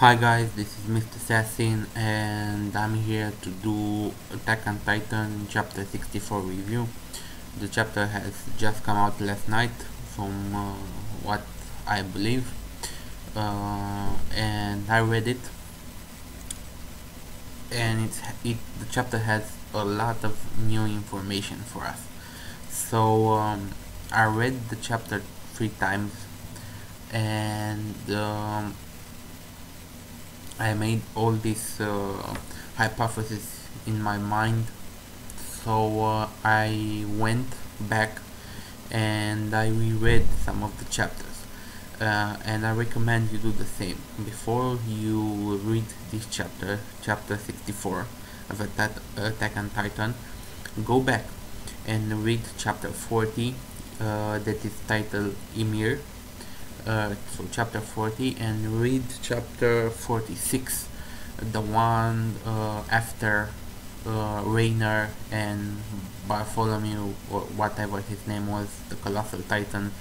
Hi guys, this is Mr. Assassin and I'm here to do Attack on Titan chapter 64 review. The chapter has just come out last night from what I believe, and I read it, and the chapter has a lot of new information for us. So I read the chapter 3 times, and I made all this hypothesis in my mind. So I went back and I reread some of the chapters, and I recommend you do the same. Before you read this chapter 64 of Attack on Titan, go back and read chapter 40, that is titled Ymir. So chapter 40, and read chapter 46, the one after Rainer and Bartholomew, or whatever his name was, the colossal titan,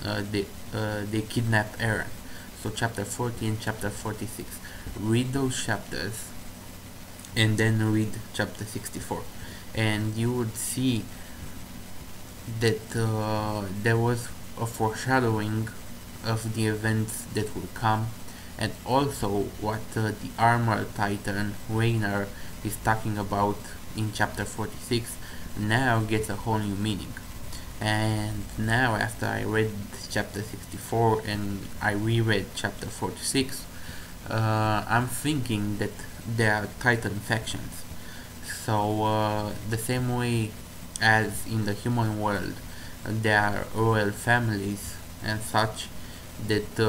they kidnapped Eren. So chapter 40 and chapter 46, read those chapters and then read chapter 64, and you would see that there was a foreshadowing of the events that will come, and also what the armor titan Rainer is talking about in chapter 46 now gets a whole new meaning. And now, after I read chapter 64 and I reread chapter 46, I'm thinking that there are titan factions. So the same way as in the human world there are royal families and such, that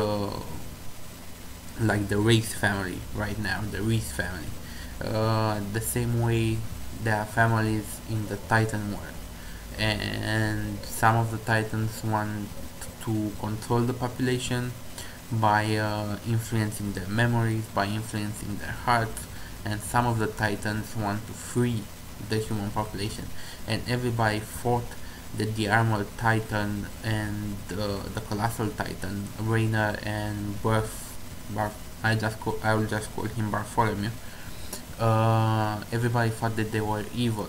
like the race family right now, the Reese family, the same way there are families in the Titan world, and some of the Titans want to control the population by influencing their memories, by influencing their hearts, and some of the Titans want to free the human population, and everybody fought that the armored titan and the colossal titan Rainer and I will just call him Bartholomew. Everybody thought that they were evil,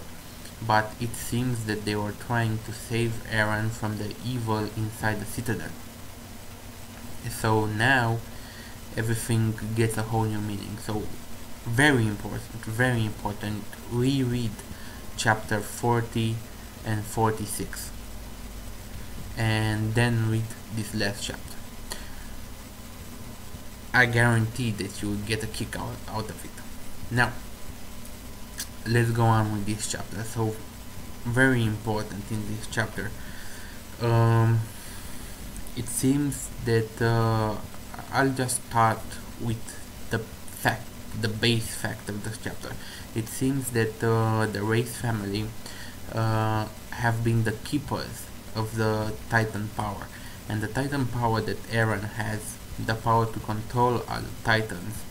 but it seems that they were trying to save Eren from the evil inside the citadel. So now everything gets a whole new meaning. So very important, reread chapter 40 and 46 and then read this last chapter. I guarantee that you will get a kick out of it. Now let's go on with this chapter. So very important in this chapter, it seems that I'll just start with the base fact of this chapter. It seems that the Race family have been the keepers of the Titan power, and the Titan power that Eren has, the power to control other Titans,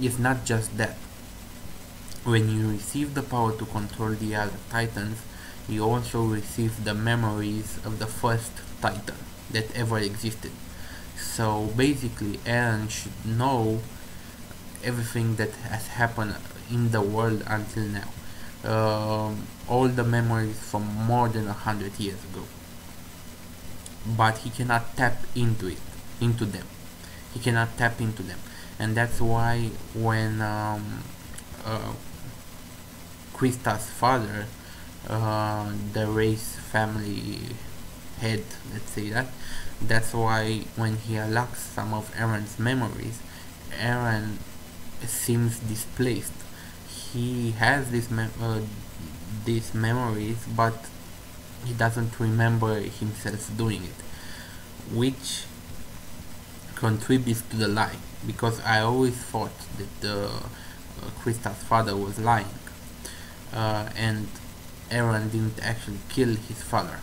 is not just that. When you receive the power to control the other Titans, you also receive the memories of the first Titan that ever existed. So basically Eren should know everything that has happened in the world until now, all the memories from more than 100 years ago, but he cannot tap into them. He cannot tap into them, and that's why when Krista's father, the Race family head, let's say that's why when he unlocks some of Eren's memories, Eren seems displaced. He has these memories, but he doesn't remember himself doing it, which contributes to the lie, because I always thought that Krista's father was lying, and Eren didn't actually kill his father.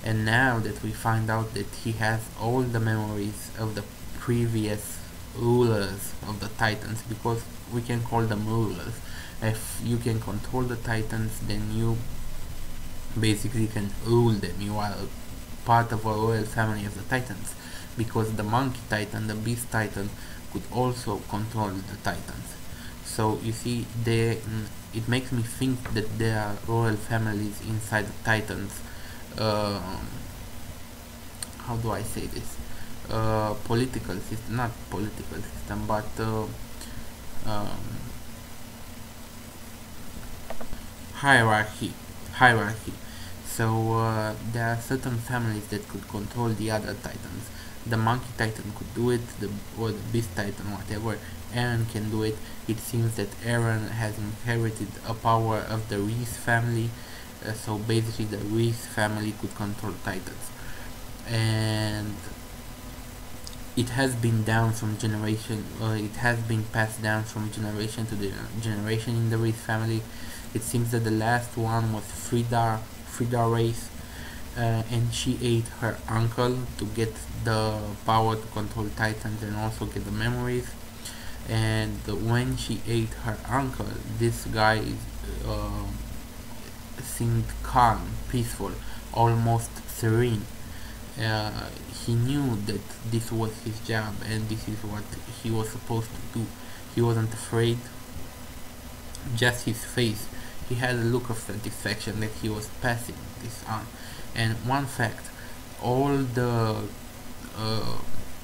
And now that we find out that he has all the memories of the previous rulers of the Titans, because we can call them rulers. If you can control the Titans, then you basically can rule them. You are part of a royal family of the Titans. because the monkey titan, the beast titan, could also control the titans. So you see, it makes me think that there are royal families inside the titans. How do I say this? Political system, not political system, but um, hierarchy. So there are certain families that could control the other titans. The monkey titan could do it, or the beast titan, whatever. Aaron can do it. It seems that Aaron has inherited a power of the Reese family, so basically the Reese family could control titans, and it has been down from generation. It has been passed down from generation to generation in the Reese family. It seems that the last one was Frida Reis, and she ate her uncle to get the power to control titans and also get the memories. And when she ate her uncle, this guy seemed calm, peaceful, almost serene. He knew that this was his job and this is what he was supposed to do. He wasn't afraid. Just his face, he had a look of satisfaction that he was passing this on. And one fact, all the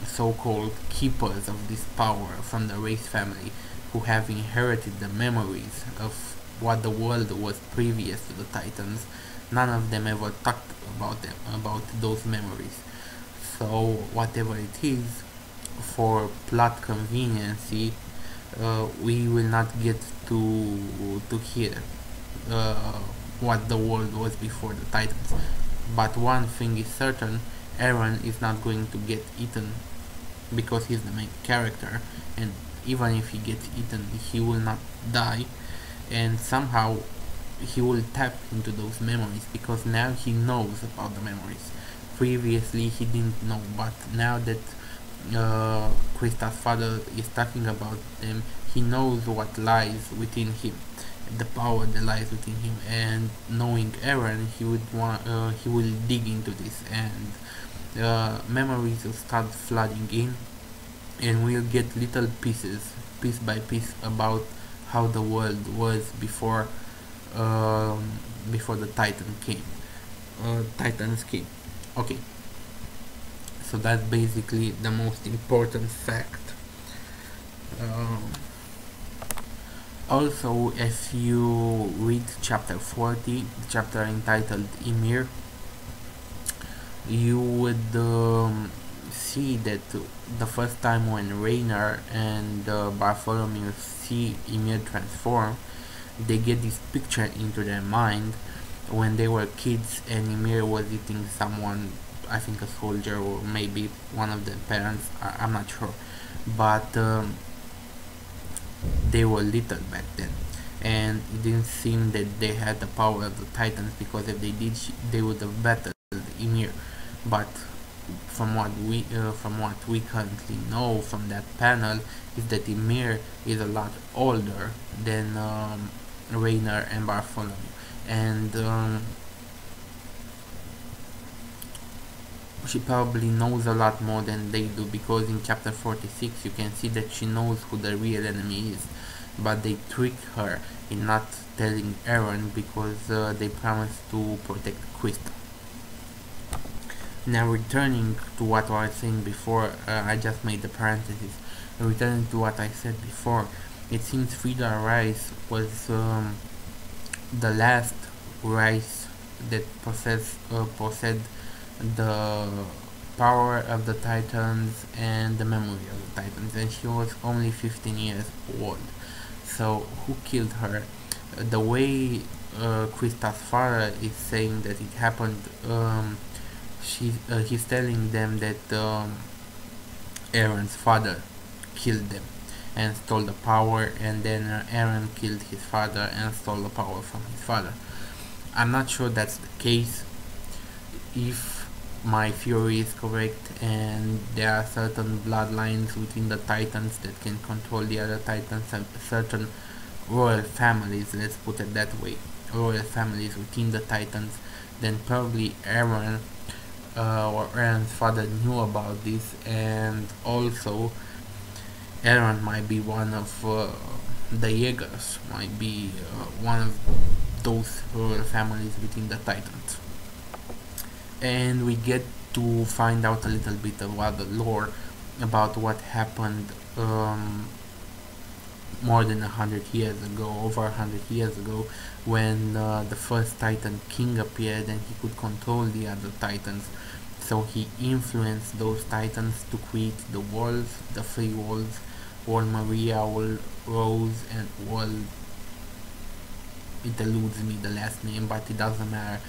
so-called keepers of this power from the Race family, who have inherited the memories of what the world was previous to the Titans, none of them ever talked about those memories. So whatever it is, for plot conveniency, we will not get to hear what the world was before the Titans. But one thing is certain, Aaron is not going to get eaten because he's the main character, and even if he gets eaten, he will not die, and somehow he will tap into those memories because now he knows about the memories. Previously he didn't know, but now that Krista's father is talking about them, he knows what lies within him, the power that lies within him, and knowing Aaron, he will dig into this, and memories will start flooding in, and we'll get little pieces, piece by piece, about how the world was before the Titans came. Okay, so that's basically the most important fact. Also, if you read chapter 40, the chapter entitled Ymir, you would see that the first time when Rainer and Bartholomew see Ymir transform, they get this picture into their mind when they were kids and Ymir was eating someone, I think a soldier or maybe one of the parents, I'm not sure, but they were little back then, and it didn't seem that they had the power of the Titans, because if they did, they would have battled Ymir. But from what we currently know from that panel is that Ymir is a lot older than Rainer and Bartholomew, and she probably knows a lot more than they do, because in chapter 46 you can see that she knows who the real enemy is, but they trick her in not telling Aaron because they promised to protect Krista. Now, returning to what I was saying before, I just made the parenthesis. Returning to what I said before, it seems Frida Rice was the last Rice that possessed the power of the Titans and the memory of the Titans, and she was only 15 years old. So who killed her? The way Krista's father is saying that it happened, he's telling them that Aaron's father killed them and stole the power, and then Aaron killed his father and stole the power from his father. I'm not sure that's the case. If my theory is correct and there are certain bloodlines within the Titans that can control the other Titans, and certain royal families, let's put it that way, royal families within the Titans, then probably Aaron or Aaron's father knew about this, and also Aaron might be one of the Jaegers, might be one of those royal families within the Titans. And we get to find out a little bit about the lore about what happened more than 100 years ago, over 100 years ago, when the first Titan King appeared and he could control the other Titans. So he influenced those Titans to create the walls, the three walls, Wall Maria, Wall Rose, and Wall... it eludes me the last name, but it doesn't matter.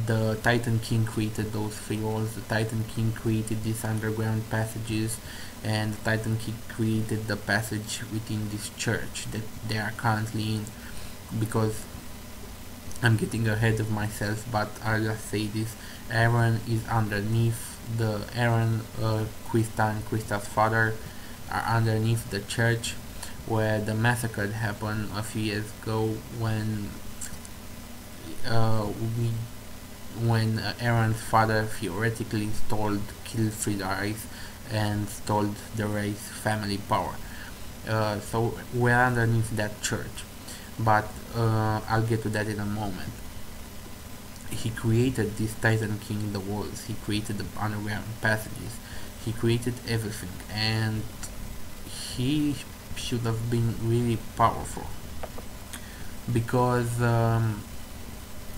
The Titan King created those three walls, the Titan King created these underground passages, and the Titan King created the passage within this church that they are currently in. Because I'm getting ahead of myself, but I'll just say this: Aaron is underneath the Aaron, Krista and Krista's father are underneath the church where the massacre happened a few years ago, when Aaron's father theoretically killed Frida's and stole the Rey's family power. So we're underneath that church, but I'll get to that in a moment. He created this Titan King, the walls, he created the underground passages, he created everything, and he should have been really powerful, because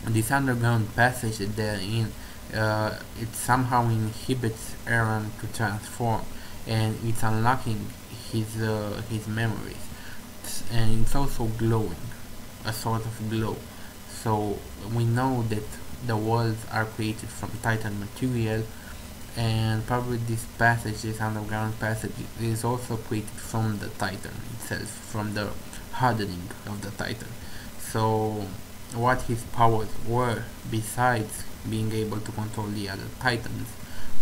this underground passage that they're in, it somehow inhibits Aaron to transform, and it's unlocking his memories, and it's also glowing, a sort of glow. So we know that the walls are created from Titan material, and probably this passage, this underground passage, is also created from the Titan itself, from the hardening of the Titan. So what his powers were, besides being able to control the other Titans,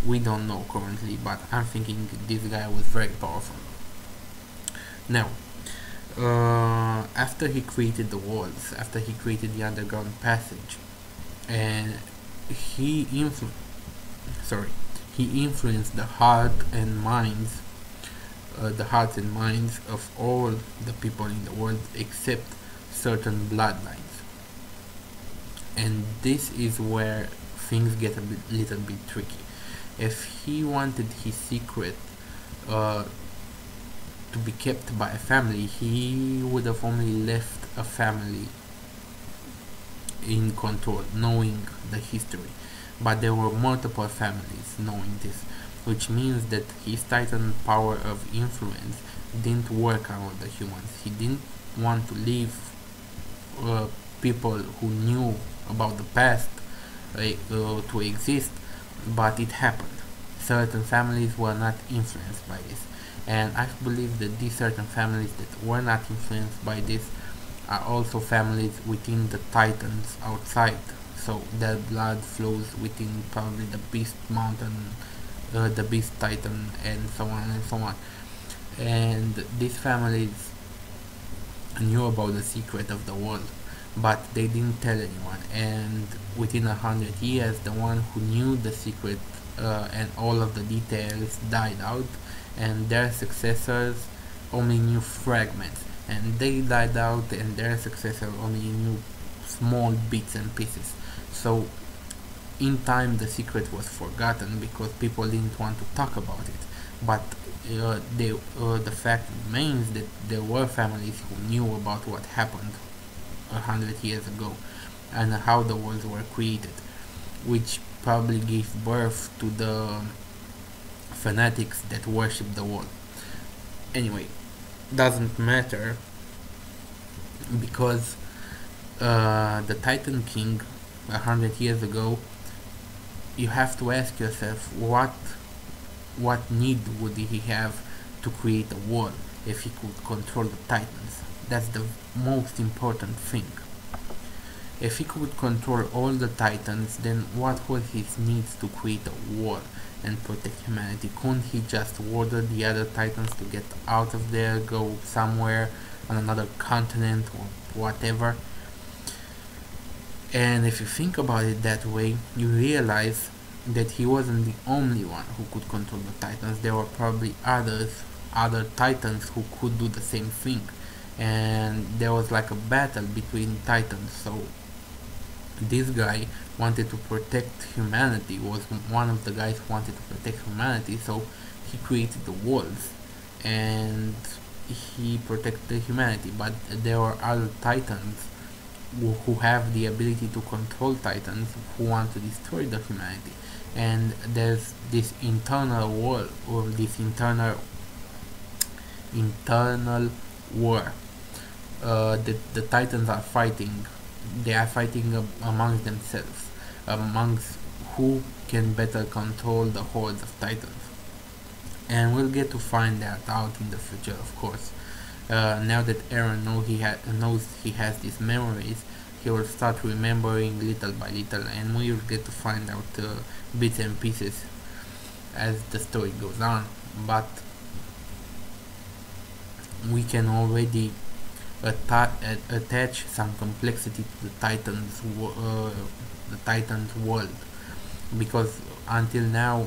we don't know currently, but I'm thinking this guy was very powerful. Now, after he created the walls, after he created the underground passage, and he influenced the hearts and minds of all the people in the world except certain bloodlines. And this is where things get a little bit tricky. If he wanted his secret to be kept by a family, he would have only left a family in control, knowing the history. But there were multiple families knowing this, which means that his Titan power of influence didn't work on the humans. He didn't want to leave people who knew about the past to exist, but it happened. Certain families were not influenced by this, and I believe that these certain families that were not influenced by this are also families within the Titans outside. So their blood flows within probably the Beast Mountain, the Beast Titan, and so on and so on. And these families knew about the secret of the world, but they didn't tell anyone. And within 100 years, the one who knew the secret and all of the details died out, and their successors only knew fragments, and they died out, and their successor only knew small bits and pieces. So in time the secret was forgotten because people didn't want to talk about it, but the fact remains that there were families who knew about what happened 100 years ago and how the worlds were created, which probably gave birth to the fanatics that worship the world. Anyway, doesn't matter, because the Titan King 100 years ago, you have to ask yourself what need would he have to create a world if he could control the Titans. That's the most important thing. If he could control all the Titans, then what was his needs to create a war and protect humanity? Couldn't he just order the other Titans to get out of there, go somewhere on another continent or whatever? And if you think about it that way, you realize that he wasn't the only one who could control the Titans. There were probably other Titans who could do the same thing, and there was like a battle between Titans. So this guy wanted to protect humanity, was one of the guys who wanted to protect humanity, so he created the walls and he protected humanity. But there were other Titans who have the ability to control Titans who want to destroy the humanity, and there's this internal war, or this internal war. The Titans are fighting. They are fighting amongst themselves, amongst who can better control the hordes of Titans. And we'll get to find that out in the future, of course. Now that Aaron knows he has these memories, he will start remembering little by little, and we will get to find out bits and pieces as the story goes on. But we can already attach some complexity to the Titan's world, because until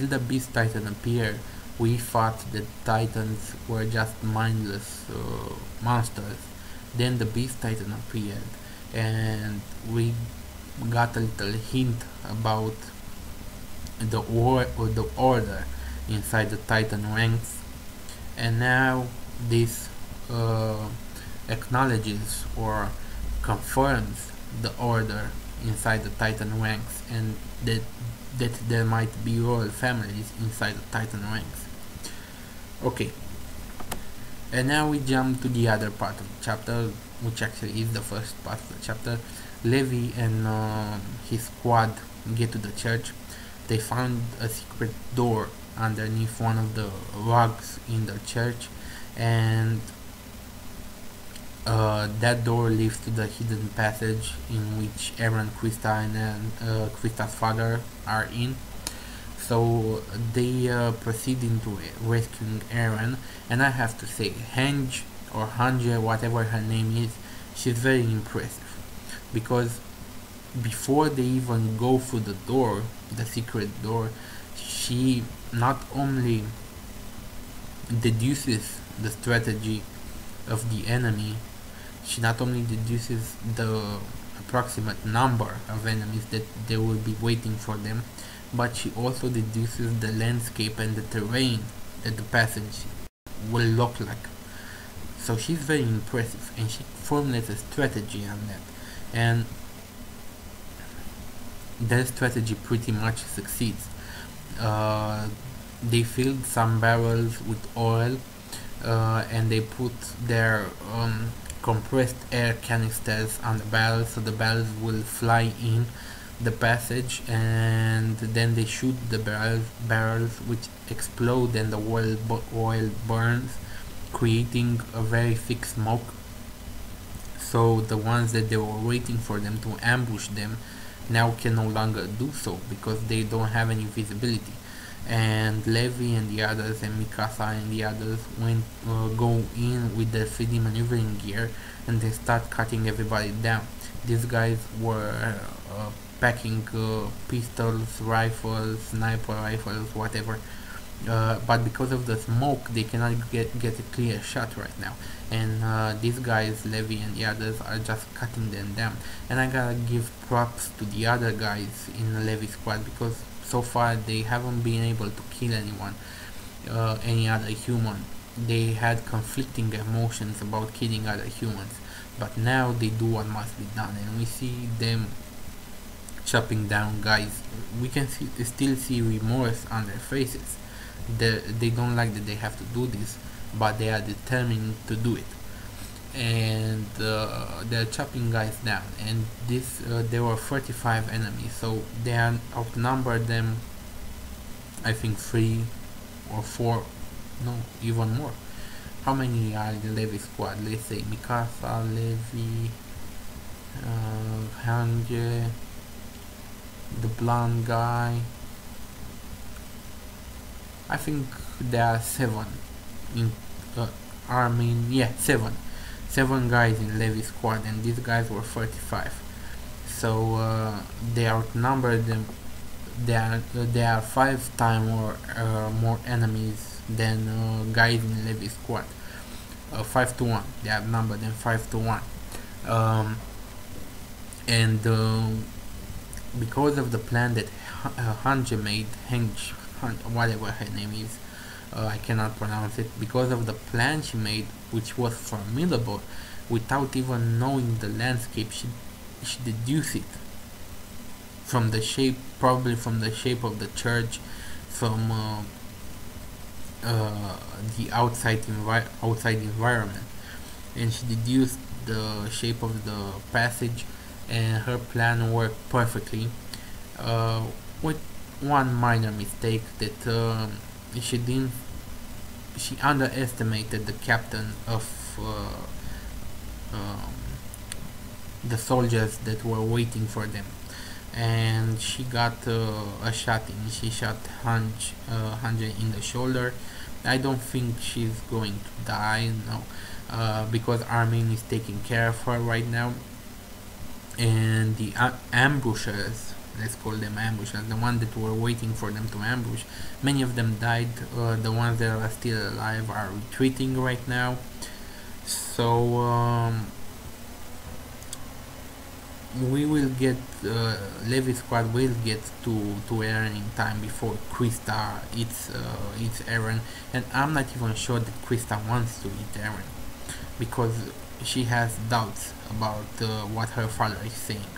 the Beast Titan appeared, we thought that Titans were just mindless monsters. Then the Beast Titan appeared, and we got a little hint about the order inside the Titan ranks, and now this acknowledges or confirms the order inside the Titan ranks, and that there might be royal families inside the Titan ranks. Okay, and now we jump to the other part of the chapter, which actually is the first part of the chapter. Levi and his squad get to the church. They found a secret door underneath one of the rugs in the church, and that door leads to the hidden passage in which Aaron, Krista, and Krista's father are in. So they proceed into rescuing Aaron, and I have to say, Hange or Hanje, whatever her name is, she's very impressive, because before they even go through the door, the secret door, she not only deduces the strategy of the enemy, she not only deduces the approximate number of enemies that they will be waiting for them, but she also deduces the landscape and the terrain that the passage will look like. So she's very impressive, and she formulates a strategy on that, and that strategy pretty much succeeds. They filled some barrels with oil, and they put their compressed air canisters on the barrels, so the barrels will fly in the passage, and then they shoot the barrels which explode, and the oil burns, creating a very thick smoke. So the ones that they were waiting for them to ambush them now can no longer do so, because they don't have any visibility. And Levi and the others, and Mikasa and the others go in with their 3D maneuvering gear, and they start cutting everybody down. These guys were packing pistols, rifles, sniper rifles, whatever, but because of the smoke they cannot get a clear shot right now, and these guys, Levi and the others, are just cutting them down. And I gotta give props to the other guys in the Levi squad, because so far they haven't been able to kill anyone, any other human. They had conflicting emotions about killing other humans, but now they do what must be done, and we see them chopping down guys. We can still see remorse on their faces. They don't like that they have to do this, but they are determined to do it, and they're chopping guys down. And there were 35 enemies, so they outnumbered them, I think 3 or 4, no, even more. How many are in the Levi squad? Let's say Mikasa, Levi, Hange, the blonde guy. I think there are 7 in seven guys in Levi squad, and these guys were 35. So they outnumbered them there are 5 times more enemies than guys in Levi's squad. 5 to 1. They are numbered in 5 to 1. And because of the plan that Hanje made, whatever her name is, I cannot pronounce it. Because of the plan she made, which was formidable, without even knowing the landscape, she deduced it from the shape, probably from the shape of the church, from the outside environment, and she deduced the shape of the passage, and her plan worked perfectly, with one minor mistake, that she underestimated the captain of the soldiers that were waiting for them, and she got a shot in. She shot Hanje in the shoulder. I don't think she's going to die, no, because Armin is taking care of her right now, and the ambushers, let's call them ambushers, the ones that were waiting for them to ambush, many of them died. The ones that are still alive are retreating right now. So we will get Levi's squad will get to Eren in time before Krista eats Eren, and I'm not even sure that Krista wants to eat Eren, because she has doubts about what her father is saying.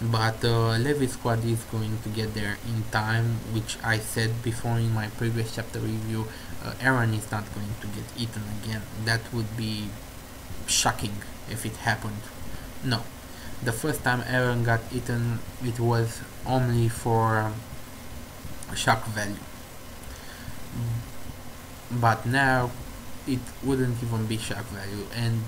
But Levi's squad is going to get there in time, which I said before in my previous chapter review. Eren is not going to get eaten again. That would be shocking if it happened. No. The first time Eren got eaten, it was only for shock value. But now it wouldn't even be shock value, and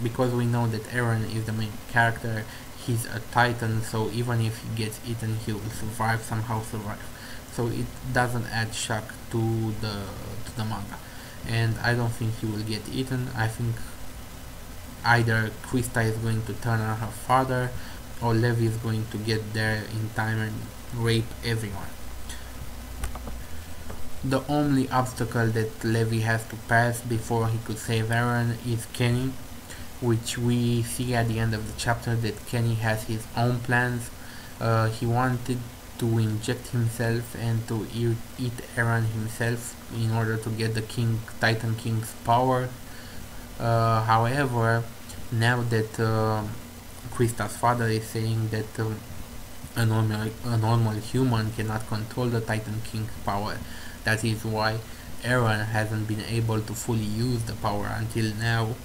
because we know that Eren is the main character, he's a titan, so even if he gets eaten, he will somehow survive. So it doesn't add shock to the manga, and I don't think he will get eaten. I think either Krista is going to turn on her father, or Levi is going to get there in time and rape everyone. The only obstacle that Levi has to pass before he could save Eren is Kenny, which we see at the end of the chapter that Kenny has his own plans. He wanted to inject himself and to eat Eren himself in order to get the Titan King's power. However, now that Krista's father is saying that a normal human cannot control the Titan King's power, that is why Eren hasn't been able to fully use the power until now,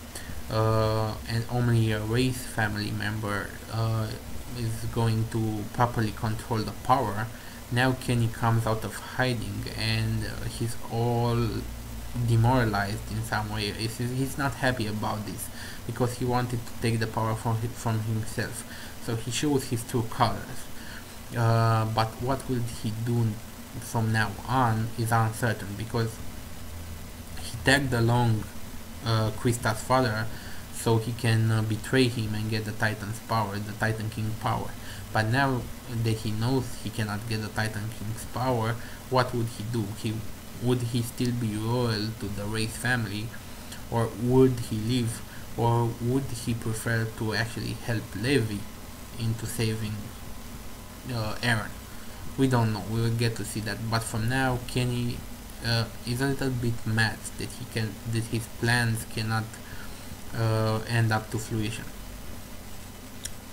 and only a race family member is going to properly control the power. Now Kenny comes out of hiding, and he's all demoralized in some way. He's not happy about this, because he wanted to take the power from himself, so he shows his true colors. But what will he do from now on is uncertain, because he tagged along Krista's father so he can betray him and get the Titan's power, the Titan King power. But now that he knows he cannot get the Titan King's power, what would he do? Would he still be loyal to the race family, or would he leave, or would he prefer to actually help Levi into saving Eren? We don't know. We will get to see that. But for now, Kenny is a little bit mad that his plans cannot end up to fruition.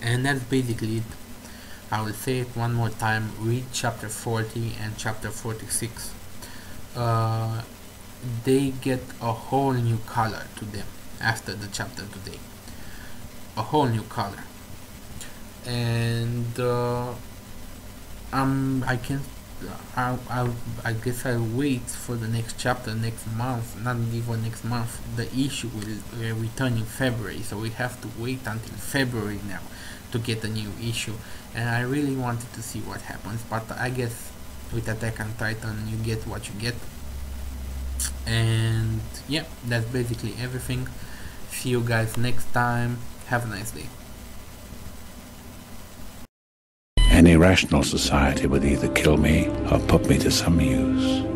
And that's basically it. I will say it one more time. Read chapter 40 and chapter 46. They get a whole new color to them after the chapter today. A whole new color. And I guess I'll wait for the next chapter next month. Not even next month. The issue will return in February, so we have to wait until February now to get a new issue. And I really wanted to see what happens, but I guess with Attack on Titan you get what you get. And yeah, that's basically everything. See you guys next time. Have a nice day. Any rational society would either kill me or put me to some use.